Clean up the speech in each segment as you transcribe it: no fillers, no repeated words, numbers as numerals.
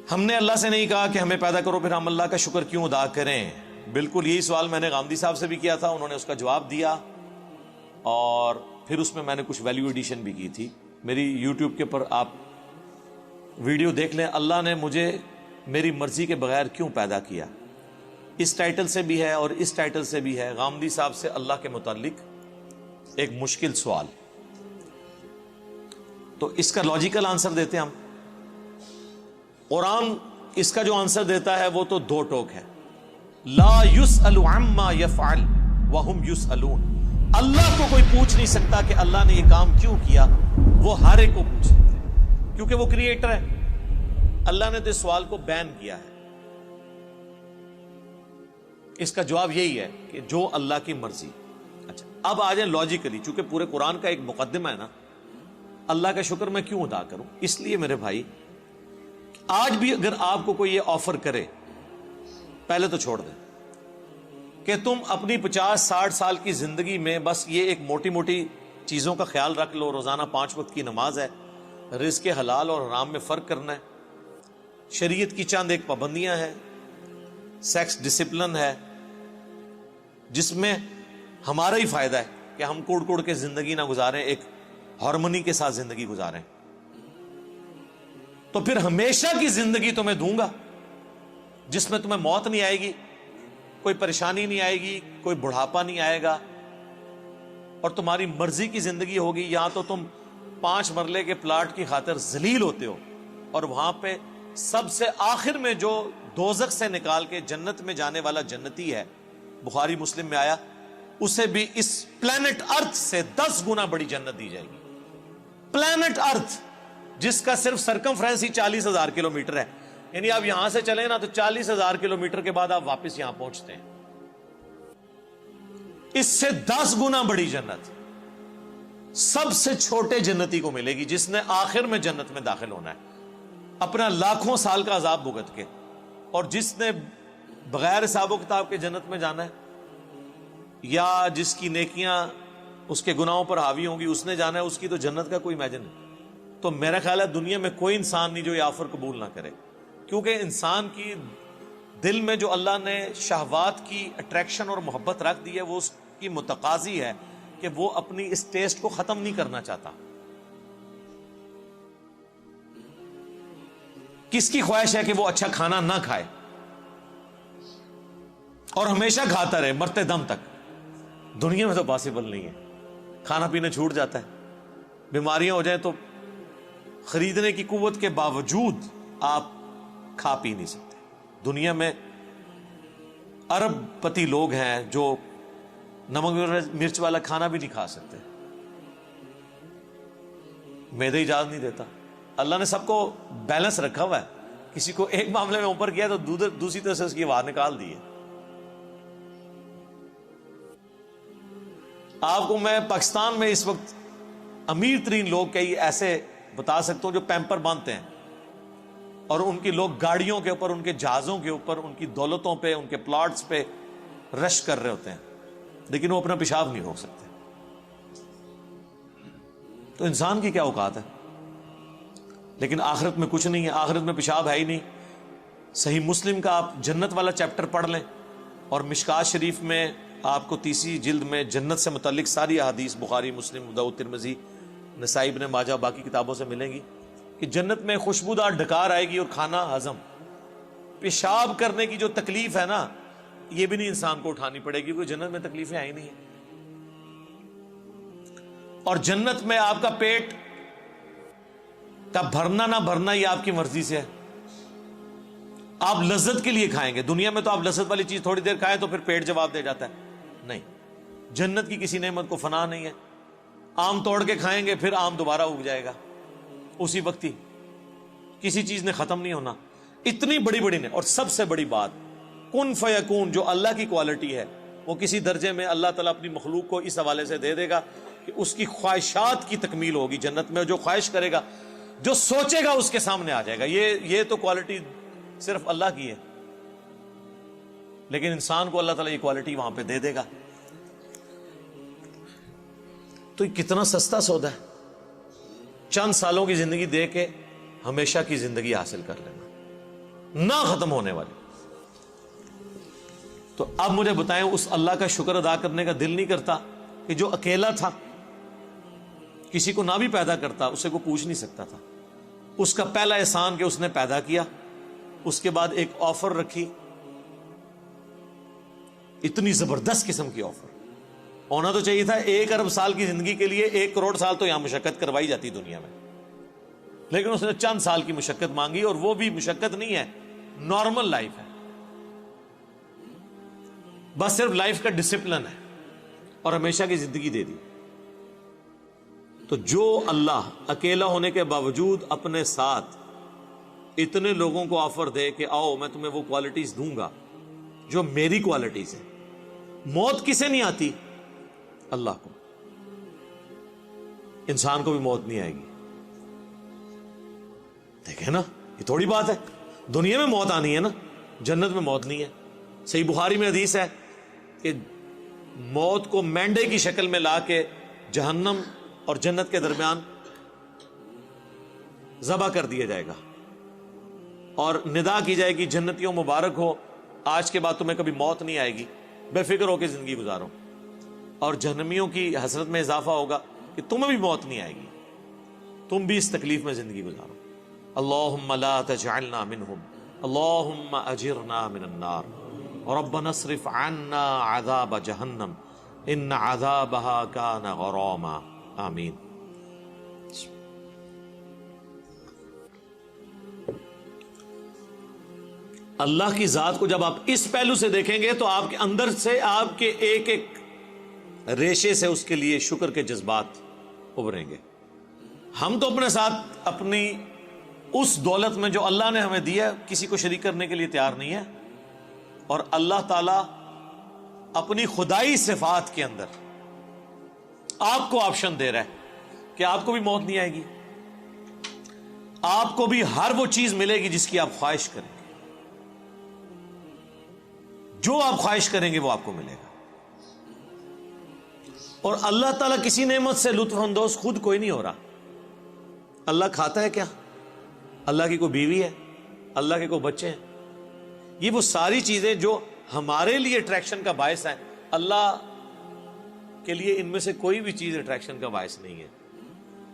ہم نے اللہ سے نہیں کہا کہ ہمیں پیدا کرو پھر ہم اللہ کا شکر کیوں ادا کریں. بالکل یہی سوال میں نے غامدی صاحب سے بھی کیا تھا, انہوں نے اس کا جواب دیا, اور پھر اس میں میں نے کچھ ویلیو ایڈیشن بھی کی تھی. میری یوٹیوب کے پر آپ ویڈیو دیکھ لیں, اللہ نے مجھے میری مرضی کے بغیر کیوں پیدا کیا. اس ٹائٹل سے بھی ہے اور اس ٹائٹل سے بھی ہے, غامدی صاحب سے اللہ کے متعلق ایک مشکل سوال. تو اس کا لاجیکل آنسر دیتے ہیں ہم. قرآن اس کا جو آنسر دیتا ہے وہ تو دو ٹوک ہے. لا یسأل عما یفعل وہم یسألون. اللہ کو کوئی پوچھ نہیں سکتا کہ اللہ نے یہ کام کیوں کیا, وہ ہر ایک کو پوچھ سکتے ہیں کیونکہ وہ کریٹر ہے. اللہ نے تو اس سوال کو بین کیا ہے. اس کا جواب یہی ہے کہ جو اللہ کی مرضی. اچھا اب آ جائیں لاجیکلی, چونکہ پورے قرآن کا ایک مقدمہ ہے نا, اللہ کا شکر میں کیوں ادا کروں. اس لیے میرے بھائی, آج بھی اگر آپ کو کوئی یہ آفر کرے, پہلے تو چھوڑ دیں کہ تم اپنی 50-60 سال کی زندگی میں بس یہ ایک موٹی موٹی چیزوں کا خیال رکھ لو, روزانہ 5 وقت کی نماز ہے, رزق حلال اور حرام میں فرق کرنا ہے, شریعت کی چند ایک پابندیاں ہیں, سیکس ڈسپلن ہے جس میں ہمارا ہی فائدہ ہے کہ ہم کوڑ کوڑ کے زندگی نہ گزاریں, ایک ہارمونی کے ساتھ زندگی گزاریں. تو پھر ہمیشہ کی زندگی تمہیں دوں گا جس میں تمہیں موت نہیں آئے گی, کوئی پریشانی نہیں آئے گی, کوئی بڑھاپا نہیں آئے گا, اور تمہاری مرضی کی زندگی ہوگی. یہاں تو تم 5 مرلے کے پلاٹ کی خاطر ذلیل ہوتے ہو, اور وہاں پہ سب سے آخر میں جو دوزخ سے نکال کے جنت میں جانے والا جنتی ہے, بخاری مسلم میں آیا, اسے بھی اس پلانٹ ارتھ سے 10 گنا بڑی جنت دی جائے گی. پلانٹ ارتھ جس کا صرف سرکمفرنس ہی 40,000 کلومیٹر ہے, یعنی آپ یہاں سے چلیں نا تو 40,000 کلومیٹر کے بعد آپ واپس یہاں پہنچتے ہیں. اس سے 10 گنا بڑی جنت سب سے چھوٹے جنتی کو ملے گی جس نے آخر میں جنت میں داخل ہونا ہے اپنا لاکھوں سال کا عذاب بھگت کے, اور جس نے بغیر حساب و کتاب کے جنت میں جانا ہے, یا جس کی نیکیاں اس کے گناہوں پر حاوی ہوں گی, اس نے جانا ہے, اس کی تو جنت کا کوئی امیجن نہیں. تو میرا خیال ہے دنیا میں کوئی انسان نہیں جو یہ آفر قبول نہ کرے, کیونکہ انسان کی دل میں جو اللہ نے شہوات کی اٹریکشن اور محبت رکھ دی ہے وہ اس کی متقاضی ہے کہ وہ اپنی اس ٹیسٹ کو ختم نہیں کرنا چاہتا. کس کی خواہش ہے کہ وہ اچھا کھانا نہ کھائے اور ہمیشہ کھاتا رہے مرتے دم تک؟ دنیا میں تو پاسبل نہیں ہے. کھانا پینا چھوٹ جاتا ہے, بیماریاں ہو جائیں تو خریدنے کی قوت کے باوجود آپ کھا پی نہیں سکتے. دنیا میں ارب پتی لوگ ہیں جو نمک مرچ والا کھانا بھی نہیں کھا سکتے, معدہ اجازت نہیں دیتا. اللہ نے سب کو بیلنس رکھا ہوا ہے, کسی کو ایک معاملے میں اوپر کیا تو دوسری طرف سے اس کی آواز نکال دی ہے. آپ کو میں پاکستان میں اس وقت امیر ترین لوگ کئی ایسے بتا سکتا ہوں جو پیمپر باندھتے ہیں, اور ان کی لوگ گاڑیوں کے اوپر, ان کے جہازوں کے اوپر, ان کی دولتوں پہ, ان کے پلاٹس پہ رش کر رہے ہوتے ہیں, لیکن وہ اپنا پیشاب نہیں روک سکتے. تو انسان کی کیا اوقات ہے؟ لیکن آخرت میں کچھ نہیں ہے, آخرت میں پیشاب ہے ہی نہیں. صحیح مسلم کا آپ جنت والا چیپٹر پڑھ لیں, اور مشکات شریف میں آپ کو 30 جلد میں جنت سے متعلق ساری احادیث بخاری, مسلم, ابو داؤد, ترمذی, نسائی, ابن ماجہ, باقی کتابوں سے ملیں گی کہ جنت میں خوشبودار ڈکار آئے گی اور کھانا ہضم. پیشاب کرنے کی جو تکلیف ہے نا, یہ بھی نہیں انسان کو اٹھانی پڑے گی, کیونکہ جنت میں تکلیفیں آئی نہیں ہیں. اور جنت میں آپ کا پیٹ کا بھرنا نہ بھرنا یہ آپ کی مرضی سے ہے. آپ لذت کے لیے کھائیں گے. دنیا میں تو آپ لذت والی چیز تھوڑی دیر کھائیں تو پھر پیٹ جواب دے جاتا ہے. نہیں, جنت کی کسی نعمت کو فنا نہیں ہے. آم توڑ کے کھائیں گے پھر آم دوبارہ اگ جائے گا اسی وقت ہی, کسی چیز نے ختم نہیں ہونا. اتنی بڑی بڑی نے. اور سب سے بڑی بات, کن فیکون جو اللہ کی کوالٹی ہے وہ کسی درجے میں اللہ تعالیٰ اپنی مخلوق کو اس حوالے سے دے دے گا کہ اس کی خواہشات کی تکمیل ہوگی جنت میں. جو خواہش کرے گا, جو سوچے گا اس کے سامنے آ جائے گا. یہ تو کوالٹی صرف اللہ کی ہے, لیکن انسان کو اللہ تعالیٰ یہ کوالٹی وہاں پہ دے دے گا. تو یہ کتنا سستا سودا ہے, چند سالوں کی زندگی دے کے ہمیشہ کی زندگی حاصل کر لینا. نہ ختم ہونے والی. تو اب مجھے بتائیں اس اللہ کا شکر ادا کرنے کا دل نہیں کرتا کہ جو اکیلا تھا, کسی کو نہ بھی پیدا کرتا, اسے کو پوچھ نہیں سکتا تھا, اس کا پہلا احسان کہ اس نے پیدا کیا, اس کے بعد ایک آفر رکھی, اتنی زبردست قسم کی آفر. ہونا تو چاہیے تھا 1 ارب سال کی زندگی کے لیے 1 کروڑ سال تو یہاں مشقت کروائی جاتی دنیا میں, لیکن اس نے چند سال کی مشقت مانگی, اور وہ بھی مشقت نہیں ہے, نارمل لائف ہے, بس صرف لائف کا ڈسپلن ہے, اور ہمیشہ کی زندگی دے دی. تو جو اللہ اکیلا ہونے کے باوجود اپنے ساتھ اتنے لوگوں کو آفر دے کہ آؤ میں تمہیں وہ کوالٹیز دوں گا جو میری کوالٹیز ہیں. موت کسے نہیں آتی؟ اللہ کو. انسان کو بھی موت نہیں آئے گی. دیکھیں نا, یہ تھوڑی بات ہے, دنیا میں موت آنی ہے نا, جنت میں موت نہیں ہے. صحیح بخاری میں حدیث ہے کہ موت کو مینڈے کی شکل میں لا کے جہنم اور جنت کے درمیان ذبح کر دیا جائے گا, اور ندا کی جائے گی جنتیوں مبارک ہو, آج کے بعد تمہیں کبھی موت نہیں آئے گی, بے فکر ہو کے زندگی گزارو. اور جہنمیوں کی حسرت میں اضافہ ہوگا کہ تمہیں بھی موت نہیں آئے گی, تم بھی اس تکلیف میں زندگی گزارو. اللہم لا تجعلنا منہم, اللہم اجرنا من النار, ربنا اصرف عنا عذاب جہنم ان عذابها کان غراما. آمین. اللہ کی ذات کو جب آپ اس پہلو سے دیکھیں گے تو آپ کے اندر سے, آپ کے ایک ایک ریشے سے اس کے لیے شکر کے جذبات ابھریں گے. ہم تو اپنے ساتھ اپنی اس دولت میں جو اللہ نے ہمیں دیا کسی کو شریک کرنے کے لیے تیار نہیں ہے, اور اللہ تعالی اپنی خدائی صفات کے اندر آپ کو آپشن دے رہا ہے کہ آپ کو بھی موت نہیں آئے گی, آپ کو بھی ہر وہ چیز ملے گی جس کی آپ خواہش کریں گے, جو آپ خواہش کریں گے وہ آپ کو ملے گا. اور اللہ تعالیٰ کسی نعمت سے لطف اندوز خود کوئی نہیں ہو رہا. اللہ کھاتا ہے کیا؟ اللہ کی کوئی بیوی ہے؟ اللہ کے کوئی بچے ہیں؟ یہ وہ ساری چیزیں جو ہمارے لیے اٹریکشن کا باعث ہیں, اللہ کے لیے ان میں سے کوئی بھی چیز اٹریکشن کا باعث نہیں ہے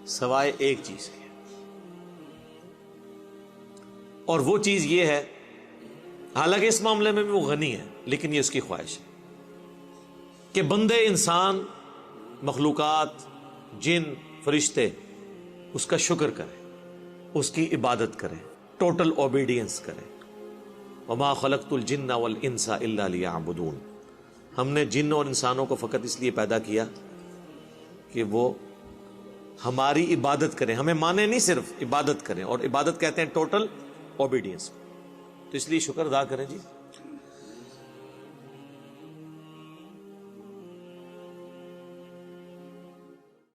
سوائے ایک چیز کے, اور وہ چیز یہ ہے, حالانکہ اس معاملے میں بھی وہ غنی ہے, لیکن یہ اس کی خواہش ہے کہ بندے, انسان, مخلوقات, جن, فرشتے اس کا شکر کریں, اس کی عبادت کریں, ٹوٹل اوبیڈینس کریں. وما خلقت الجن والانس الا لیعبدون. ہم نے جن اور انسانوں کو فقط اس لیے پیدا کیا کہ وہ ہماری عبادت کریں, ہمیں مانے نہیں, صرف عبادت کریں, اور عبادت کہتے ہیں ٹوٹل اوبیڈینس. تو اس لیے شکر ادا کریں جی.